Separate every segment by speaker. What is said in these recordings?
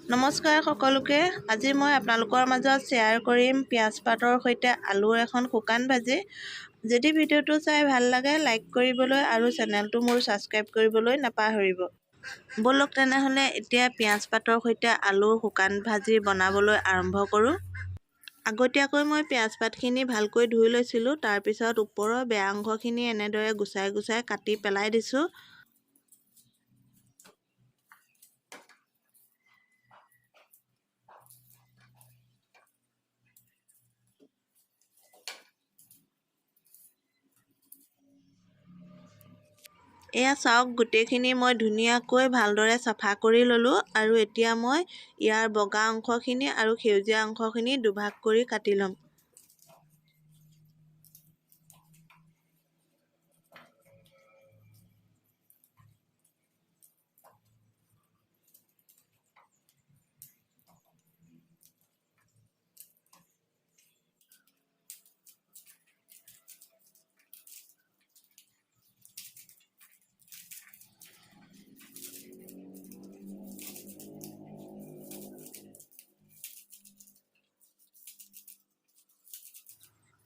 Speaker 1: নমস্কাৰ সকলোকে। আজি মই আপোনালোকৰ মাজত শ্বেয়াৰ কৰিম পিঁয়াজ পাতৰ সৈতে আলুৰ এখন শুকান ভাজি। যদি ভিডিঅ'টো চাই ভাল লাগে লাইক কৰিবলৈ আৰু চেনেলটো মোৰ ছাবস্ক্ৰাইব কৰিবলৈ নাপাহৰিব। ব'লক তেনেহ'লে এতিয়া পিঁয়াজ পাতৰ সৈতে আলুৰ শুকান ভাজি বনাবলৈ আৰম্ভ কৰোঁ। আগতীয়াকৈ মই পিঁয়াজ পাতখিনি ভালকৈ ধুই লৈছিলোঁ। তাৰপিছত ওপৰৰ বেয়া অংশখিনি এনেদৰে গুচাই গুচাই কাটি পেলাই দিছোঁ। এয়া চাওক, গোটেইখিনি মই ধুনীয়াকৈ ভালদৰে চাফা কৰি ল'লোঁ আৰু এতিয়া মই ইয়াৰ বগা অংশখিনি আৰু সেউজীয়া অংশখিনি দুভাগ কৰি কাটি ল'ম।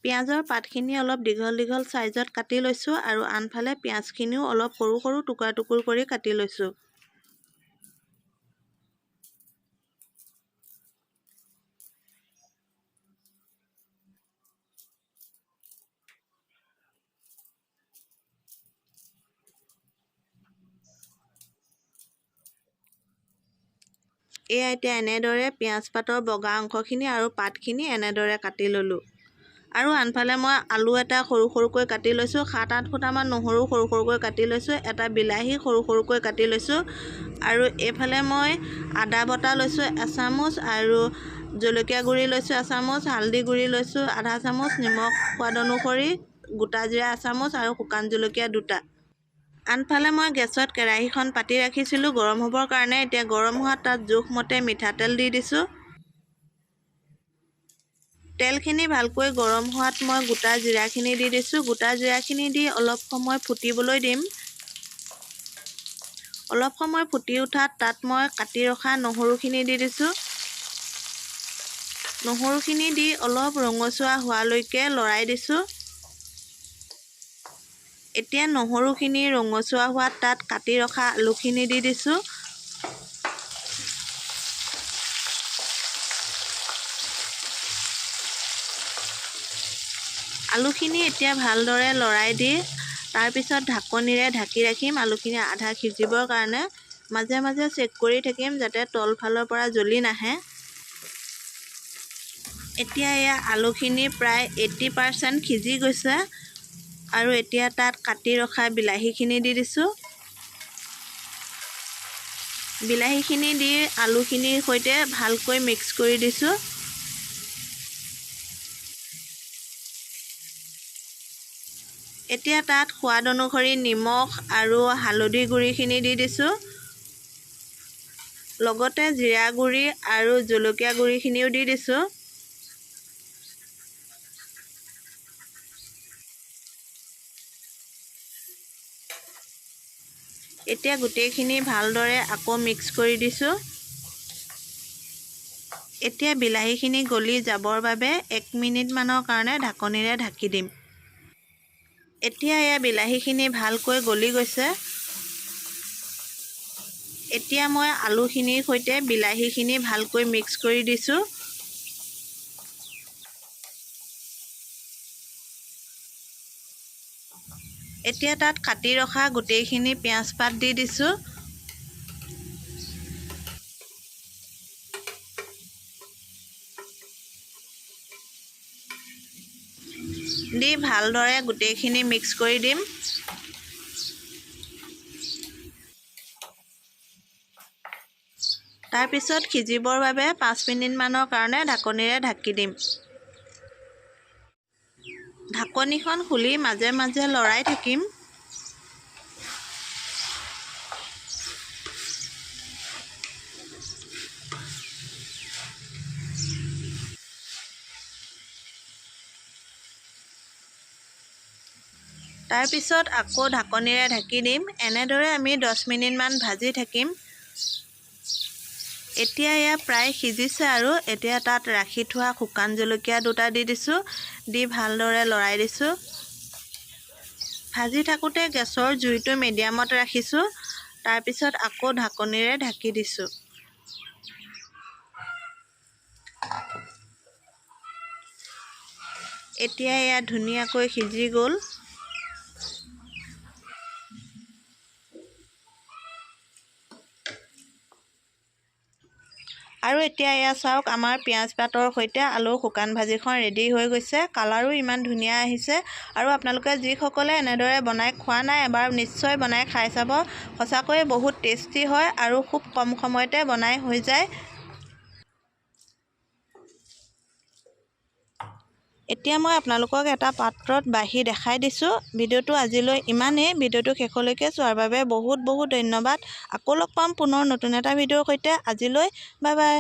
Speaker 1: পিঁয়াজৰ পাতখিনি অলপ দীঘল দীঘল চাইজত কাটি লৈছোঁ আৰু আনফালে পিঁয়াজখিনিও অলপ সৰু সৰু টুকুৰা টুকুৰ কৰি কাটি লৈছোঁ। এতিয়া এনেদৰে পিঁয়াজ পাতৰ বগা অংশখিনি আৰু পাতখিনি এনেদৰে কাটি ল'লোঁ। আৰু আনফালে মই আলু এটা সৰু সৰুকৈ কাটি লৈছোঁ। 7-8 ফুটামান নহৰু সৰু সৰুকৈ কাটি লৈছোঁ। এটা বিলাহী সৰু সৰুকৈ কাটি লৈছোঁ। আৰু এইফালে মই আদা বটা লৈছোঁ এচামুচ, আৰু জলকীয়া গুড়ি লৈছোঁ এচামুচ, হালধি গুড়ি লৈছোঁ আধা চামুচ, নিমখ সোৱাদ অনুসৰি, গোটা জিৰা এচামুচ আৰু শুকান জলকীয়া 2টা। আনফালে মই গেছত কেৰাহীখন পাতি ৰাখিছিলোঁ গৰম হ'বৰ কাৰণে। এতিয়া গৰম হোৱাত তাত জোখমতে মিঠাতেল দি দিছোঁ। তেলখিনি ভালকৈ গৰম হোৱাত মই গোটা জিৰাখিনি দি দিছোঁ। গোটা জিৰাখিনি দি অলপ সময় ফুটিবলৈ দিম। অলপ সময় ফুটি উঠাত তাত মই কাটি ৰখা নহৰুখিনি দি দিছোঁ। নহৰুখিনি দি অলপ ৰঙচুৱা হোৱালৈকে লৰাই দিছোঁ। এতিয়া নহৰুখিনি ৰঙচুৱা হোৱাত তাত কাটি ৰখা আলুখিনি দি দিছোঁ। আলুখিনি এতিয়া ভালদৰে লৰাই দি তাৰপিছত ঢাকনিৰে ঢাকি ৰাখিম আলুখিনি আধা সিজিবৰ কাৰণে। মাজে মাজে চেক কৰি থাকিম যাতে তলফালৰ পৰা জ্বলি নাহে। এতিয়া এয়া আলুখিনি প্ৰায় 80% সিজি গৈছে। আৰু এতিয়া তাত কাটি ৰখা বিলাহীখিনি দি দিছোঁ। বিলাহীখিনি দি আলুখিনিৰ সৈতে ভালকৈ মিক্স কৰি দিছোঁ। এতিয়া তাত সোৱাদ অনুসৰি নিমখ আৰু হালধি গুড়িখিনি দি দিছোঁ। লগতে জিৰা গুড়ি আৰু জলকীয়া গুড়িখিনিও দি দিছোঁ। এতিয়া গোটেইখিনি ভালদৰে আকৌ মিক্স কৰি দিছোঁ। এতিয়া বিলাহীখিনি গলি যাবৰ বাবে 1 মিনিটমানৰ কাৰণে ঢাকনিৰে ঢাকি দিম। এতিয়া এয়া বিলাহীখিনি ভালকৈ গলি গৈছে। এতিয়া মই আলুখিনিৰ সৈতে বিলাহীখিনি ভালকৈ মিক্স কৰি দিছোঁ। এতিয়া তাত কাটি ৰখা গোটেইখিনি পিঁয়াজ পাত দি দিছোঁ। দি ভালদৰে গোটেইখিনি মিক্স কৰি দিম। তাৰপিছত সিজিবৰ বাবে 5 মিনিটমানৰ কাৰণে ঢাকনিৰে ঢাকি দিম। ঢাকনিখন খুলি মাজে মাজে লৰাই থাকিম। তাৰপিছত আকৌ ঢাকনিৰে ঢাকি দিম। এনেদৰে আমি 10 মিনিটমান ভাজি থাকিম। এতিয়া এয়া প্ৰায় সিজিছে আৰু এতিয়া তাত ৰাখি থোৱা শুকান জলকীয়া দুটা দি দিছোঁ। দি ভালদৰে লৰাই দিছোঁ। ভাজি থাকোঁতে গেছৰ জুইটো মিডিয়ামত ৰাখিছোঁ। তাৰপিছত আকৌ ঢাকনিৰে ঢাকি দিছোঁ। এতিয়া এয়া ধুনীয়াকৈ সিজি গ'ল। আৰু এতিয়া এয়া চাওক, আমাৰ পিঁয়াজ পাতৰ সৈতে আলু শুকান ভাজিখন ৰেডি হৈ গৈছে। কালাৰো ইমান ধুনীয়া আহিছে। আৰু আপোনালোকে যিসকলে এনেদৰে বনাই খোৱা নাই, এবাৰ নিশ্চয় বনাই খাই চাব। সঁচাকৈয়ে বহুত টেষ্টি হয় আৰু খুব কম সময়তে বনাই হৈ যায়। এতিয়া মই আপোনালোকক এটা পাত্ৰত বাঢ়ি দেখাই দিছোঁ। ভিডিঅ'টো আজিলৈ ইমানেই। ভিডিঅ'টো শেষলৈকে চোৱাৰ বাবে বহুত বহুত ধন্যবাদ। আকৌ লগ পাম পুনৰ নতুন এটা ভিডিঅ'ৰ সৈতে। আজিলৈ বাই বাই।